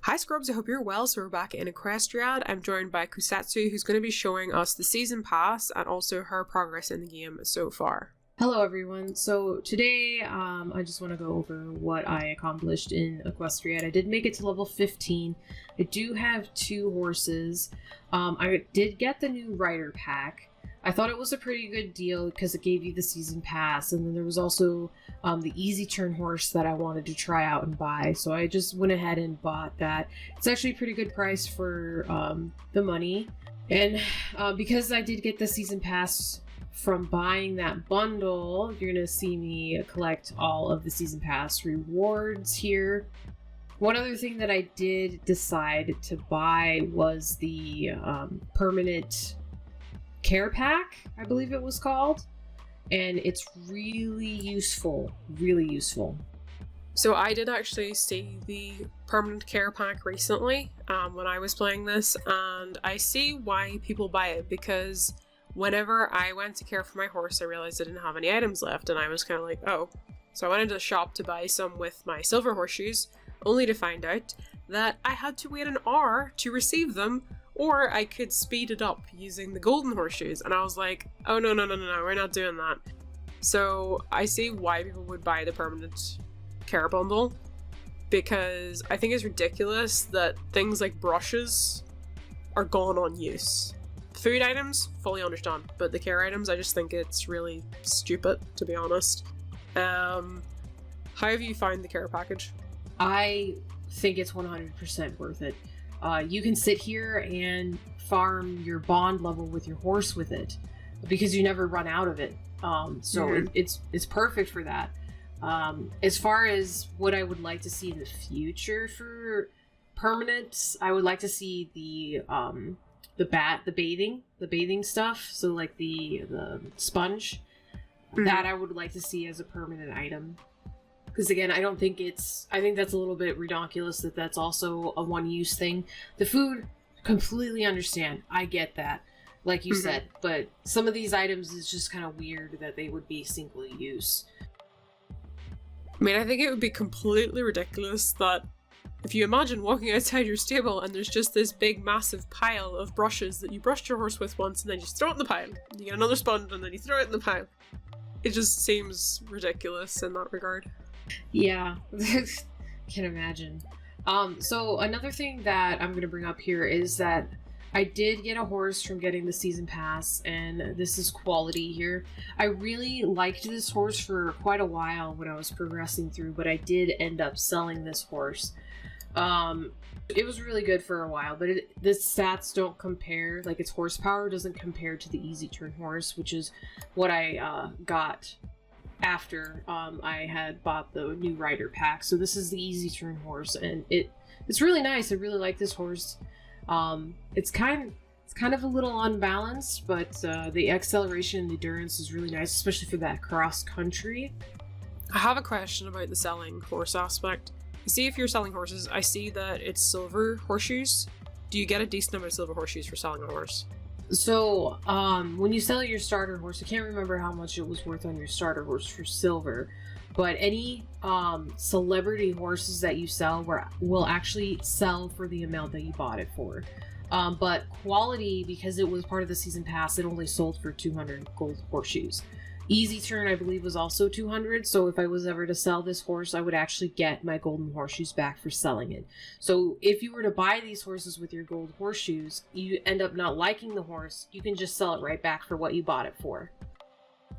Hi Scrubs, I hope you're well. So we're back in Equestriad. I'm joined by Kosetsu, who's going to be showing us the season pass and also her progress in the game so far. Hello everyone. So today I just want to go over what I accomplished in Equestriad. I did make it to level 15. I do have 2 horses. I did get the new rider pack. I thought it was a pretty good deal because it gave you the season pass, and then there was also the easy turn horse that I wanted to try out and buy, so I just went ahead and bought that. It's actually a pretty good price for the money, and because I did get the season pass from buying that bundle, you're gonna see me collect all of the season pass rewards here. One other thing that I did decide to buy was the permanent care pack, I believe it was called, and it's really useful. So I did actually see the permanent care pack recently when I was playing this, and I see why people buy it, because whenever I went to care for my horse, I realized I didn't have any items left, and I was kind of like, oh. So I went into the shop to buy some with my silver horseshoes, only to find out that I had to wait an hour to receive them, or I could speed it up using the golden horseshoes. And I was like, oh no, we're not doing that. So I see why people would buy the permanent care bundle, because I think it's ridiculous that things like brushes are gone on use. Food items, fully understand, but the care items, I just think it's really stupid, to be honest. How have you found the care package? I think it's 100% worth it. You can sit here and farm your bond level with your horse with it, because you never run out of it. It's perfect for that. As far as what I would like to see in the future for permanents, I would like to see the bathing stuff. So like the sponge, that I would like to see as a permanent item. Because again, I think that's a little bit ridiculous that that's also a one-use thing. The food, completely understand. I get that, like you said. But some of these items is just kind of weird that they would be single use. I mean, I think it would be completely ridiculous that if you imagine walking outside your stable and there's just this big massive pile of brushes that you brushed your horse with once, and then you just throw it in the pile. You get another sponge and then you throw it in the pile. It just seems ridiculous in that regard. Yeah, can imagine. So another thing that I'm going to bring up here is that I did get a horse from getting the season pass, and this is quality here. I really liked this horse for quite a while when I was progressing through, but I did end up selling this horse. It was really good for a while, but the stats don't compare, like its horsepower doesn't compare to the easy turn horse, which is what I got after I had bought the new rider pack. So this is the easy turn horse, and it's really nice. I really like this horse. It's kind of a little unbalanced, but the acceleration and endurance is really nice, especially for that cross country. I have a question about the selling horse aspect. You see, if you're selling horses, I see that it's silver horseshoes. Do you get a decent amount of silver horseshoes for selling a horse? So, when you sell your starter horse, I can't remember how much it was worth on your starter horse for silver, but any celebrity horses that you sell will actually sell for the amount that you bought it for. But quality, because it was part of the season pass, it only sold for 200 gold horseshoes. Easy turn, I believe, was also 200, so if I was ever to sell this horse, I would actually get my golden horseshoes back for selling it. So if you were to buy these horses with your gold horseshoes, you end up not liking the horse, you can just sell it right back for what you bought it for.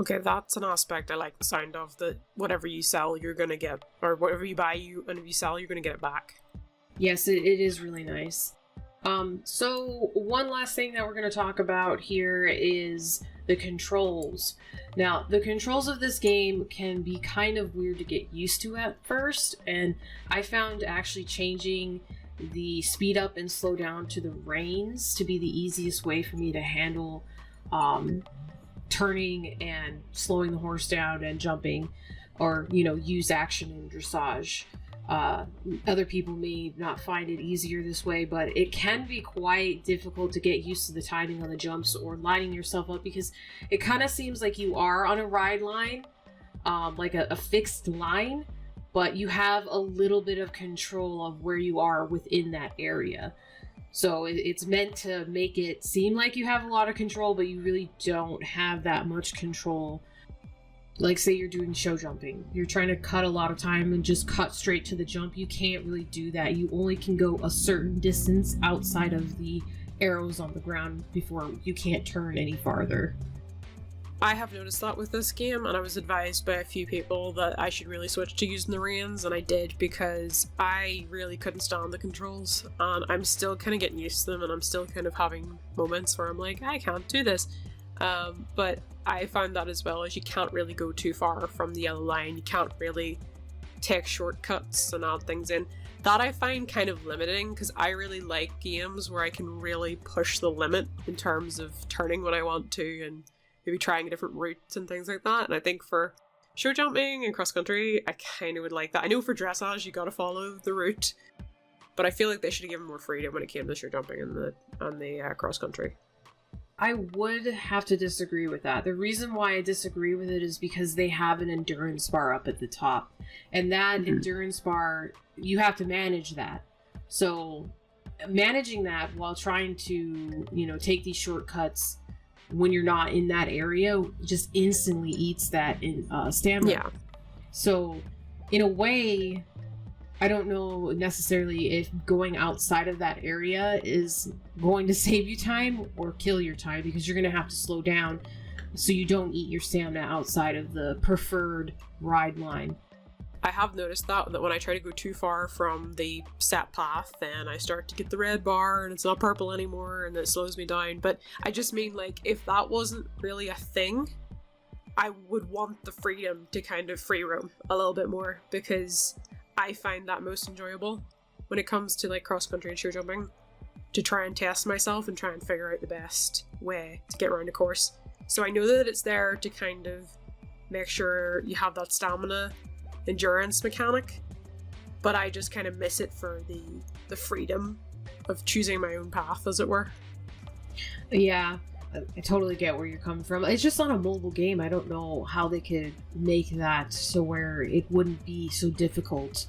Okay, that's an aspect I like the sound of, that whatever you sell, you're gonna get, or whatever you buy, and if you sell, you're gonna get it back. Yes, it is really nice. So one last thing that we're going to talk about here is the controls. Now, the controls of this game can be kind of weird to get used to at first, and I found actually changing the speed up and slow down to the reins to be the easiest way for me to handle turning and slowing the horse down and jumping, or, use action in dressage. Other people may not find it easier this way, but it can be quite difficult to get used to the timing on the jumps or lining yourself up, because it kind of seems like you are on a ride line, like a fixed line, but you have a little bit of control of where you are within that area. So it's meant to make it seem like you have a lot of control, but you really don't have that much control. Like, say you're doing show jumping. You're trying to cut a lot of time and just cut straight to the jump. You can't really do that. You only can go a certain distance outside of the arrows on the ground before you can't turn any farther. I have noticed that with this game, and I was advised by a few people that I should really switch to using the reins, and I did, because I really couldn't stand the controls, and I'm still kind of getting used to them, and I'm still kind of having moments where I'm like, I can't do this. But I found that as well, as you can't really go too far from the yellow line. You can't really take shortcuts and add things in. That I find kind of limiting, because I really like games where I can really push the limit in terms of turning when I want to, and maybe trying different routes and things like that. And I think for show jumping and cross country, I kind of would like that. I know for dressage you gotta follow the route, but I feel like they should have given more freedom when it came to show jumping and the cross country. I would have to disagree with that. The reason why I disagree with it is because they have an endurance bar up at the top, and that endurance bar, you have to manage that. So managing that while trying to, take these shortcuts when you're not in that area just instantly eats that in stamina. Yeah. So in a way, I don't know necessarily if going outside of that area is going to save you time or kill your time, because you're going to have to slow down so you don't eat your stamina outside of the preferred ride line. I have noticed that when I try to go too far from the set path, then I start to get the red bar and it's not purple anymore, and it slows me down. But I just mean, like, if that wasn't really a thing, I would want the freedom to kind of free roam a little bit more, because I find that most enjoyable when it comes to like cross country and show jumping, to try and test myself and try and figure out the best way to get around a course. So I know that it's there to kind of make sure you have that stamina endurance mechanic, but I just kind of miss it for the freedom of choosing my own path, as it were. Yeah, I totally get where you're coming from. It's just on a mobile game. I don't know how they could make that so where it wouldn't be so difficult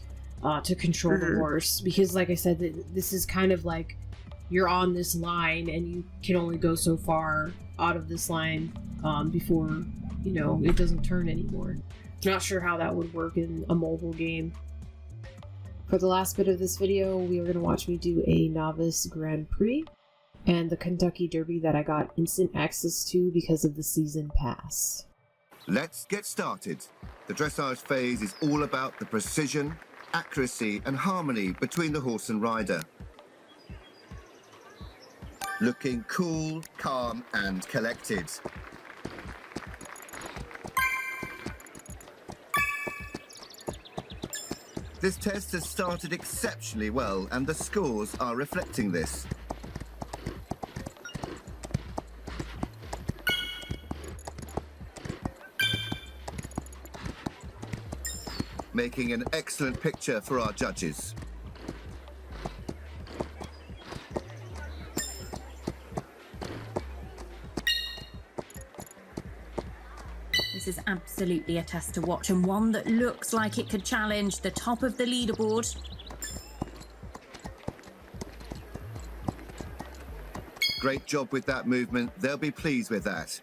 to control the horse, because like I said, this is kind of like you're on this line and you can only go so far out of this line before it doesn't turn anymore. Not sure how that would work in a mobile game. For the last bit of this video, we are going to watch me do a novice Grand Prix and the Kentucky Derby that I got instant access to because of the season pass. Let's get started. The dressage phase is all about the precision, accuracy and harmony between the horse and rider. Looking cool, calm and collected. This test has started exceptionally well, and the scores are reflecting this. Making an excellent picture for our judges. This is absolutely a test to watch, and one that looks like it could challenge the top of the leaderboard. Great job with that movement. They'll be pleased with that.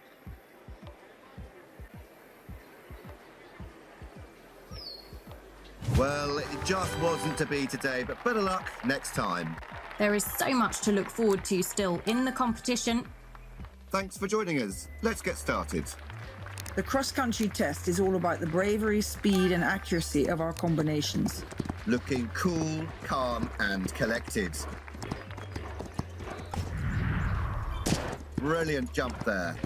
Well, it just wasn't to be today, but better luck next time. There is so much to look forward to still in the competition. Thanks for joining us. Let's get started. The cross-country test is all about the bravery, speed and accuracy of our combinations. Looking cool, calm and collected. Brilliant jump there.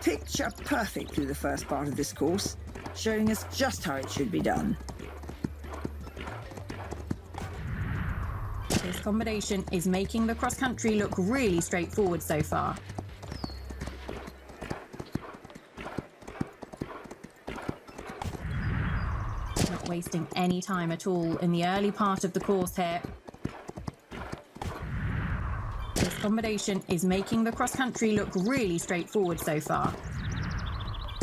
Picture perfect through the first part of this course, showing us just how it should be done. This combination is making the cross-country look really straightforward so far. Not wasting any time at all in the early part of the course here. This combination is making the cross-country look really straightforward so far.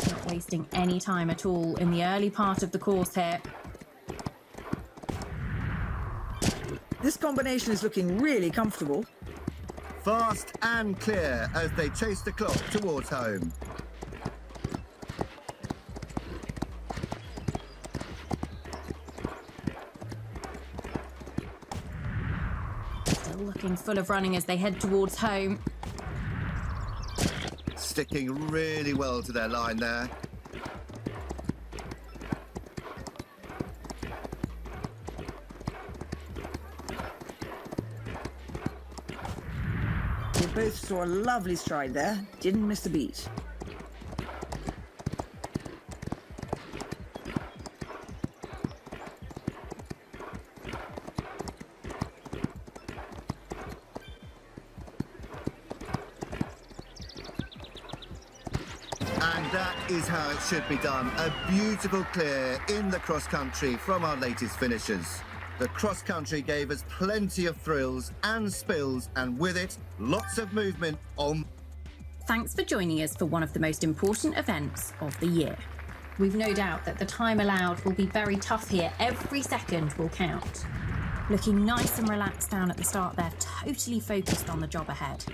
Not wasting any time at all in the early part of the course here. This combination is looking really comfortable. Fast and clear as they chase the clock towards home. Still looking full of running as they head towards home. Sticking really well to their line there. They both saw a lovely stride there, didn't miss a beat. And that is how it should be done. A beautiful clear in the cross-country from our latest finishers. The cross-country gave us plenty of thrills and spills, and with it, lots of movement on. Thanks for joining us for one of the most important events of the year. We've no doubt that the time allowed will be very tough here. Every second will count. Looking nice and relaxed down at the start there, totally focused on the job ahead.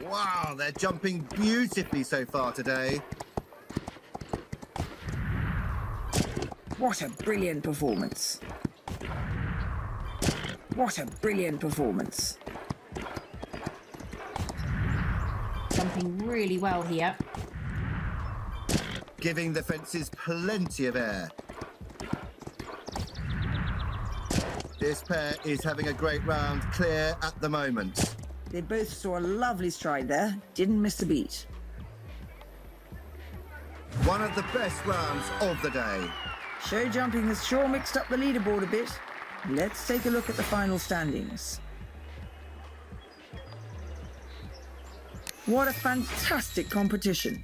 Wow, they're jumping beautifully so far today. What a brilliant performance. What a brilliant performance. Jumping really well here. Giving the fences plenty of air. This pair is having a great round, clear at the moment. They both saw a lovely stride there, didn't miss a beat. One of the best rounds of the day. Show jumping has sure mixed up the leaderboard a bit. Let's take a look at the final standings. What a fantastic competition.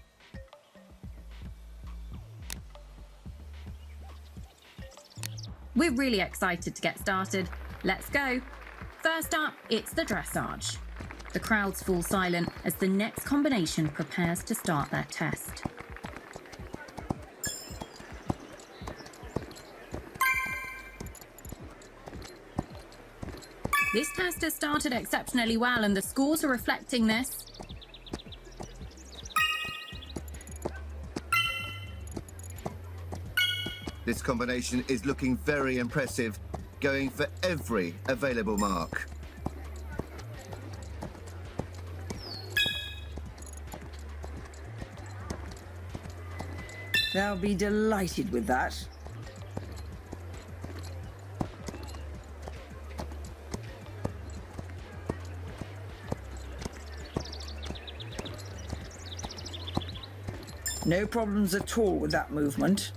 We're really excited to get started. Let's go. First up, it's the dressage. The crowds fall silent as the next combination prepares to start their test. This test has started exceptionally well and the scores are reflecting this. This combination is looking very impressive, going for every available mark. They'll be delighted with that. No problems at all with that movement.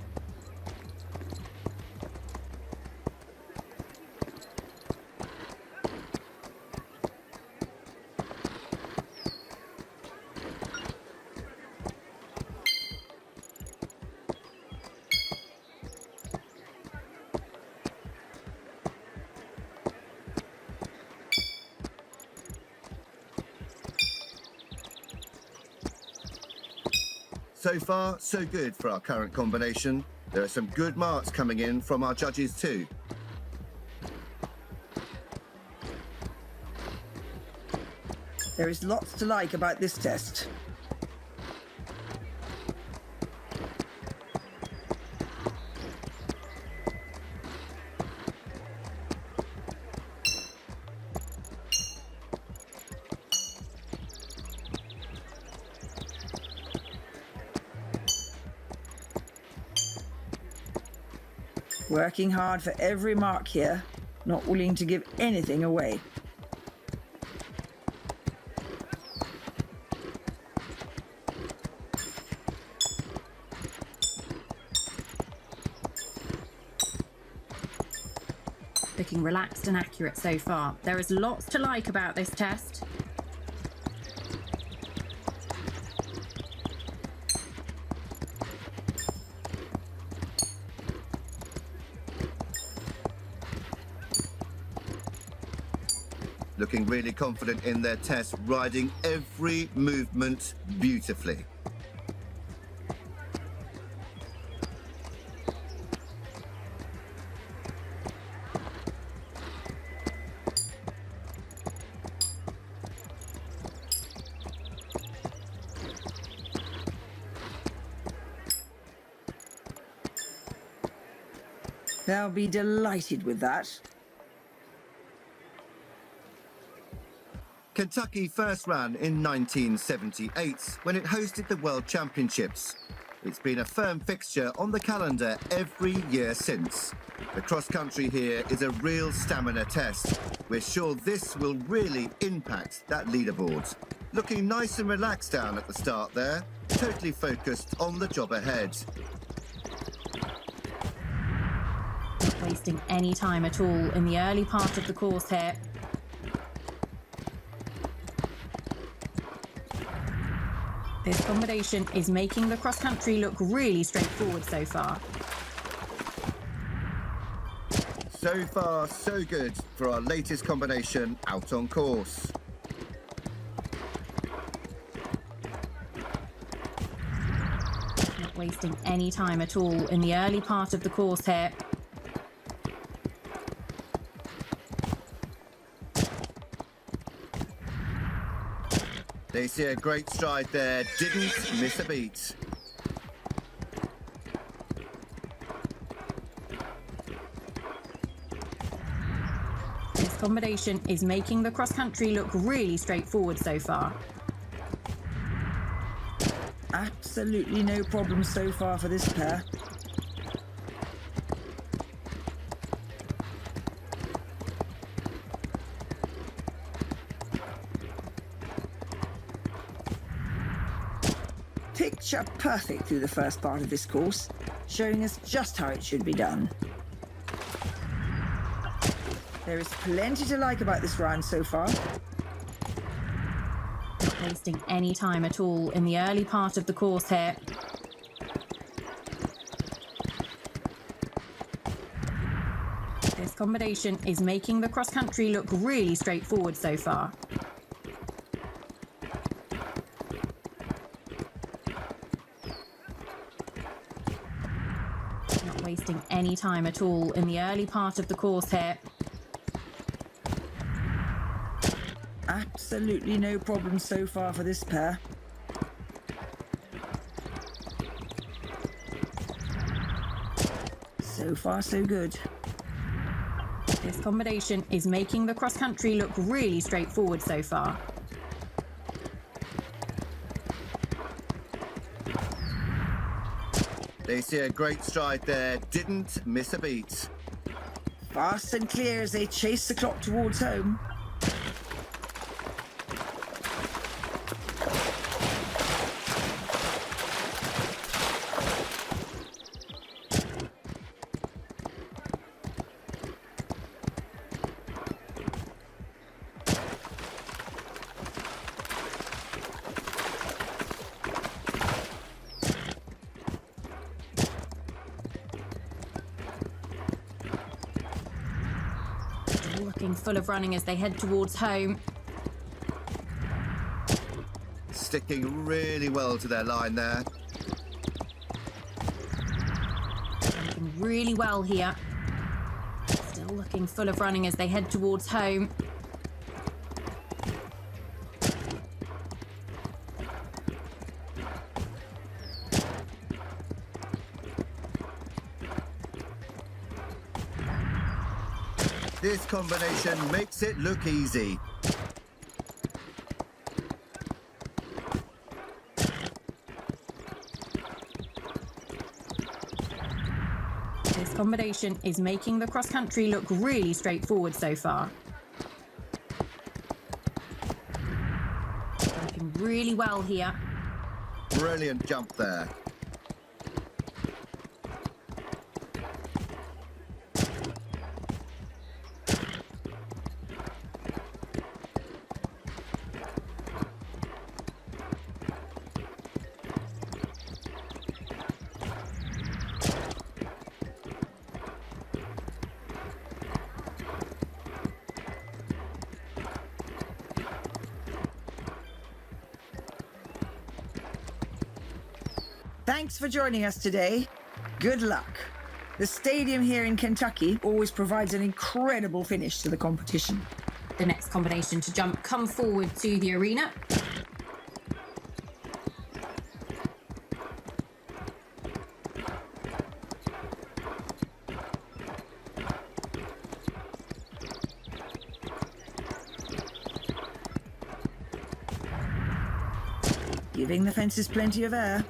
So far, so good for our current combination. There are some good marks coming in from our judges too. There is lots to like about this test. Working hard for every mark here, not willing to give anything away. Looking relaxed and accurate so far. There is lots to like about this test. looking really confident in their test, riding every movement beautifully. They'll be delighted with that. Kentucky first ran in 1978 when it hosted the World Championships. It's been a firm fixture on the calendar every year since. The cross-country here is a real stamina test. We're sure this will really impact that leaderboard. Looking nice and relaxed down at the start there, totally focused on the job ahead. Not wasting any time at all in the early part of the course here. This combination is making the cross-country look really straightforward so far. So far, so good for our latest combination out on course. Not wasting any time at all in the early part of the course here. They see a great stride there, didn't miss a beat. This combination is making the cross-country look really straightforward so far. Absolutely no problem so far for this pair. Picture perfect through the first part of this course, showing us just how it should be done. There is plenty to like about this round so far. Not wasting any time at all in the early part of the course here. This combination is making the cross-country look really straightforward so far. Not wasting any time at all in the early part of the course here. Absolutely no problem so far for this pair. So far, so good. This combination is making the cross-country look really straightforward so far. They see a great stride there, didn't miss a beat. Fast and clear as they chase the clock towards home. Looking full of running as they head towards home. Sticking really well to their line there. Looking really well here. Still looking full of running as they head towards home. This combination makes it look easy. This combination is making the cross-country look really straightforward so far. Looking really well here. Brilliant jump there. Thanks for joining us today. Good luck. The stadium here in Kentucky always provides an incredible finish to the competition. The next combination to jump come forward to the arena. Giving the fences plenty of air.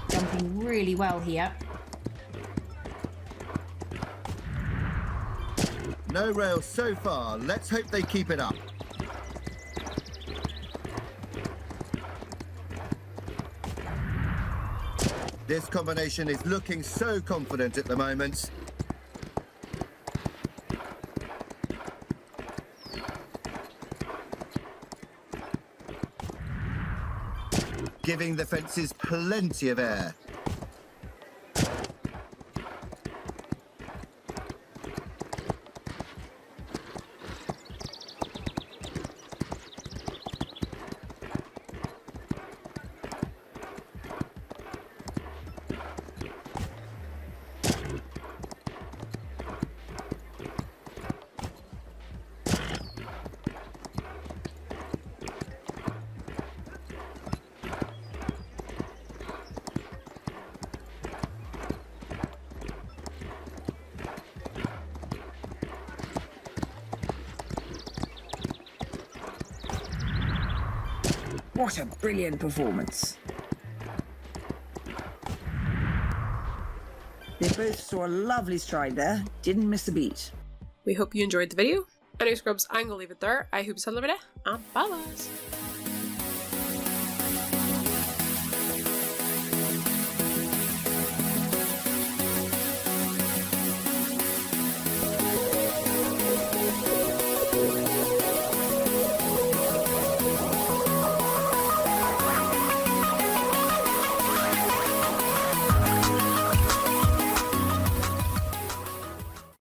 Jumping really well here. No rails so far. Let's hope they keep it up. This combination is looking so confident at the moment. Giving the fences plenty of air. What a brilliant performance. They both saw a lovely stride there, didn't miss a beat. We hope you enjoyed the video. Anyway, Scrubs, I'm going to leave it there. I hope you had a lovely day, and bye, lads.